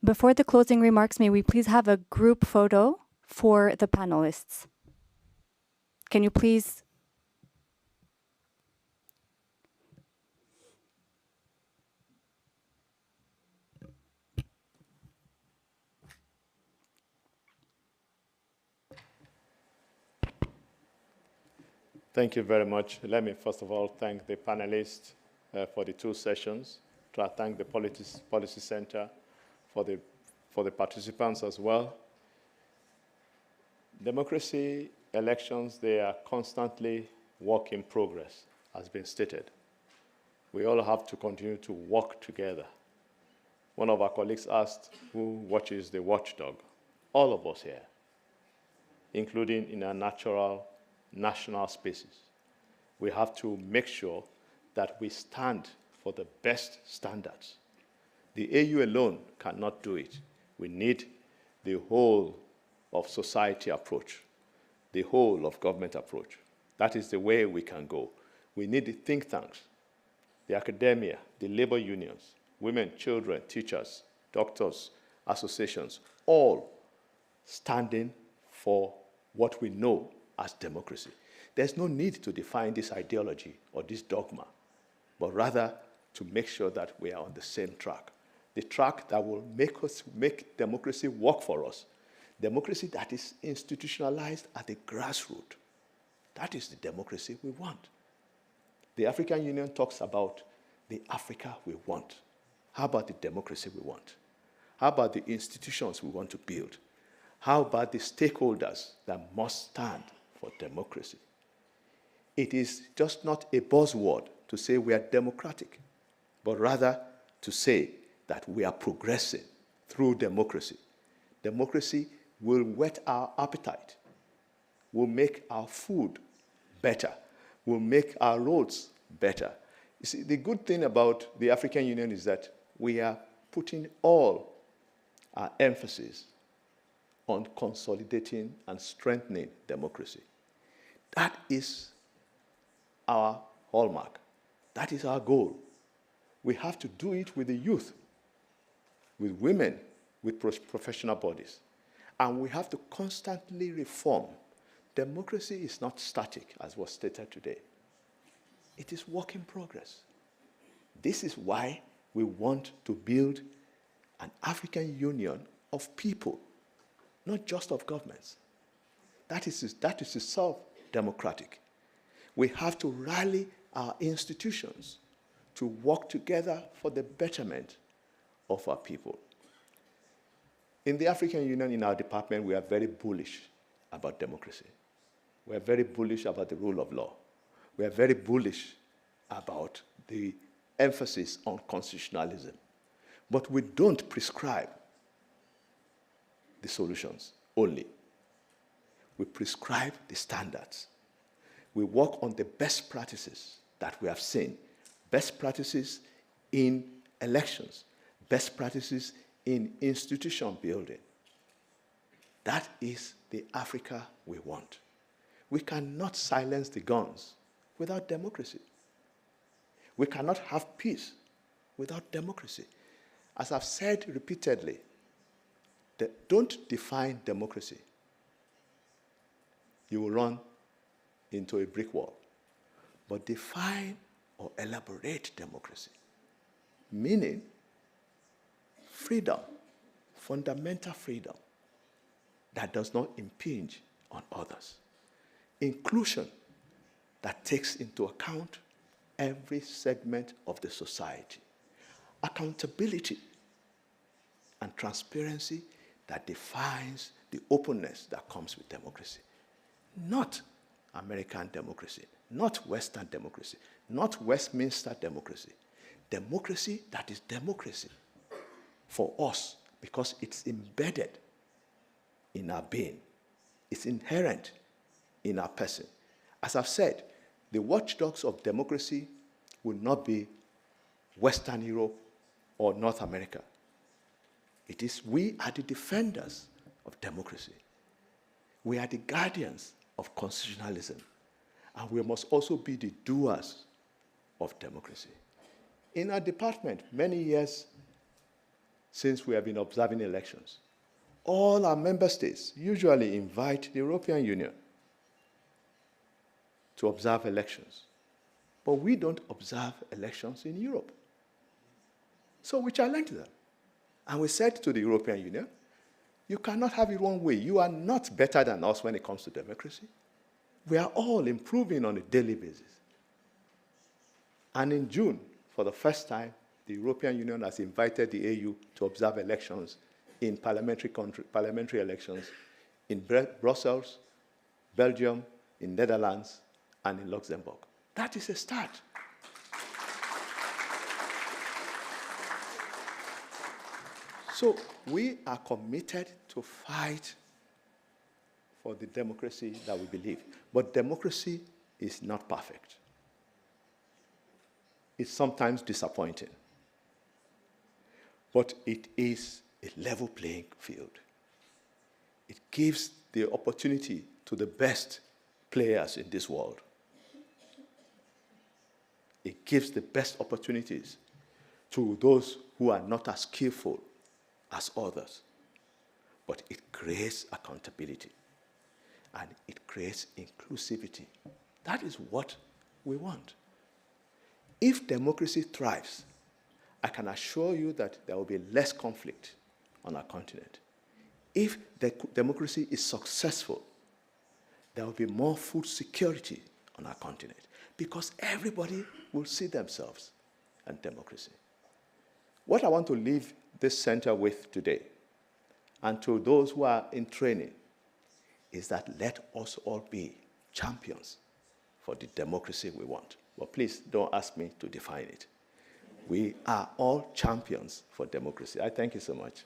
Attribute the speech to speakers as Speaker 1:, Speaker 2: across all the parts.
Speaker 1: before the closing remarks, may we please have a group photo for the panelists? Can you please?
Speaker 2: Thank you very much. Let me first of all thank the panelists for the 2 sessions. I thank the Policy Center for the participants as well. Democracy elections, they are constantly work in progress, as been stated. We all have to continue to work together. One of our colleagues asked, who watches the watchdog? All of us here, including in our natural national spaces. We have to make sure that we stand for the best standards. The AU alone cannot do it. We need the whole of society approach, the whole of government approach. That is the way we can go. We need the think tanks, the academia, the labor unions, women, children, teachers, doctors, associations, all standing for what we know as democracy. There's no need to define this ideology or this dogma, but rather to make sure that we are on the same track, the track that will make democracy work for us, democracy that is institutionalized at the grassroots. That is the democracy we want. The African Union talks about the Africa we want. How about the democracy we want? How about the institutions we want to build? How about the stakeholders that must stand for democracy? It is just not a buzzword to say we are democratic, but rather to say that we are progressing through democracy. Democracy will whet our appetite, will make our food better, will make our roads better. You see, the good thing about the African Union is that we are putting all our emphasis on consolidating and strengthening democracy. That is our hallmark. That is our goal. We have to do it with the youth, with women, with professional bodies. And we have to constantly reform. Democracy is not static, as was stated today. It is work in progress. This is why we want to build an African Union of people, not just of governments. That is itself democratic. We have to rally our institutions to work together for the betterment of our people. In the African Union, in our department, we are very bullish about democracy. We are very bullish about the rule of law. We are very bullish about the emphasis on constitutionalism. But we don't prescribe the solutions only. We prescribe the standards. We work on the best practices that we have seen, best practices in elections, best practices in institution building. That is the Africa we want. We cannot silence the guns without democracy. We cannot have peace without democracy. As I've said repeatedly, don't define democracy. You will run into a brick wall. But define or elaborate democracy, meaning freedom, fundamental freedom that does not impinge on others. Inclusion that takes into account every segment of the society. Accountability and transparency that defines the openness that comes with democracy. Not American democracy, not Western democracy, not Westminster democracy. Democracy that is democracy for us because it's embedded in our being. It's inherent in our person. As I've said, the watchdogs of democracy will not be Western Europe or North America. It is we are the defenders of democracy. We are the guardians of constitutionalism. And we must also be the doers of democracy. In our department, many years since we have been observing elections. All our member states usually invite the European Union to observe elections. But we don't observe elections in Europe. So we challenged them. And we said to the European Union, you cannot have it one way. You are not better than us when it comes to democracy. We are all improving on a daily basis. And in June, for the first time, the European Union has invited the AU to observe elections in parliamentary elections in Brussels, Belgium, in Netherlands, and in Luxembourg. That is a start. So we are committed to fight for the democracy that we believe. But democracy is not perfect. It's sometimes disappointing. But it is a level playing field. It gives the opportunity to the best players in this world. It gives the best opportunities to those who are not as skillful as others. But it creates accountability. And it creates inclusivity. That is what we want. If democracy thrives, I can assure you that there will be less conflict on our continent. If the democracy is successful, there will be more food security on our continent because everybody will see themselves in democracy. What I want to leave this center with today, and to those who are in training, is that let us all be champions for the democracy we want. But please don't ask me to define it. We are all champions for democracy. I thank you so much.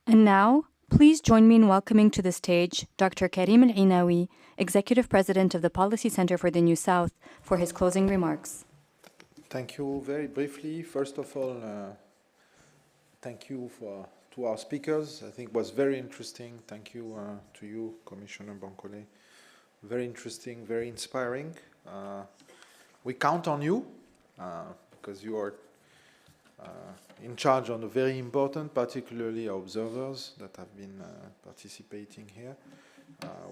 Speaker 1: And now, please join me in welcoming to the stage Dr. Karim Aynaoui, Executive President of the Policy Center for the New South, for his closing remarks.
Speaker 3: Thank you. Very briefly, first of all, thank you to our speakers. I think it was very interesting. Thank you to you, Commissioner Bankole. Very interesting, very inspiring. We count on you because you are in charge on a very important, particularly observers that have been participating here.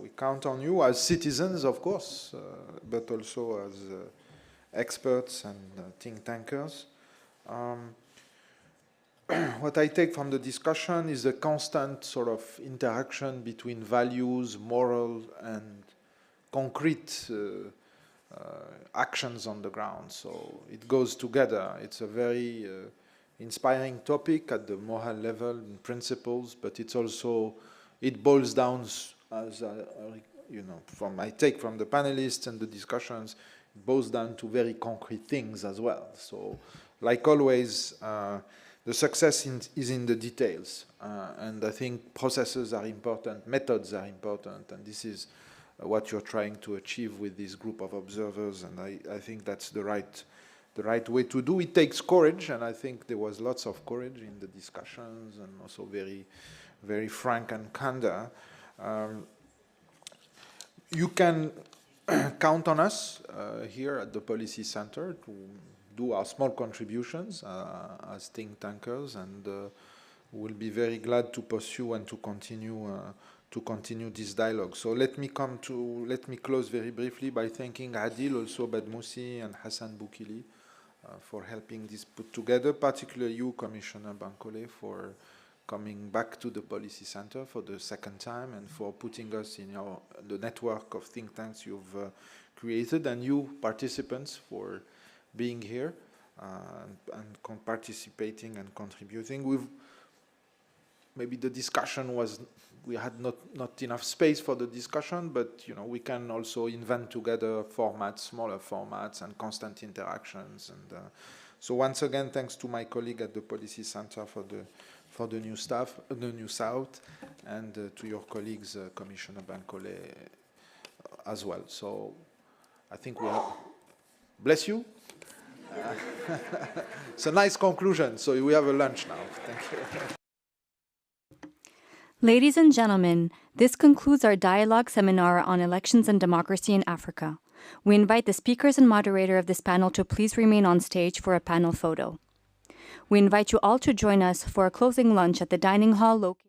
Speaker 3: We count on you as citizens, of course, but also as experts and think tankers. What I take from the discussion is a constant sort of interaction between values, moral, and concrete actions on the ground. So it goes together. It's a very inspiring topic at the moral level and principles, but it's also, it boils down, as you know, from I take from the panelists and the discussions, it boils down to very concrete things as well. So, like always, the success is in the details, and I think processes are important, methods are important, and this is what you're trying to achieve with this group of observers, and I think that's the right way to do. It takes courage, and I think there was lots of courage in the discussions, and also very, very frank and candor. You can count on us here at the Policy Center to do our small contributions as think tankers, and we'll be very glad to pursue and to continue this dialogue. So let me close very briefly by thanking Adil, also Badmoussi and Hassan Boukili for helping this put together, particularly you, Commissioner Bankole, for coming back to the Policy Center for the second time and for putting us in the network of think tanks you've created, and you participants for being here and participating and contributing. Maybe the discussion was, we had not enough space for the discussion, but you know, we can also invent together formats, smaller formats, and constant interactions. And so once again, thanks to my colleague at the Policy Center for the new staff, the New South, and to your colleagues, Commissioner Bankole, as well. So I think we have, bless you. It's a nice conclusion. So we have a lunch now. Thank you.
Speaker 1: Ladies and gentlemen, this concludes our dialogue seminar on elections and democracy in Africa. We invite the speakers and moderator of this panel to please remain on stage for a panel photo. We invite you all to join us for a closing lunch at the dining hall located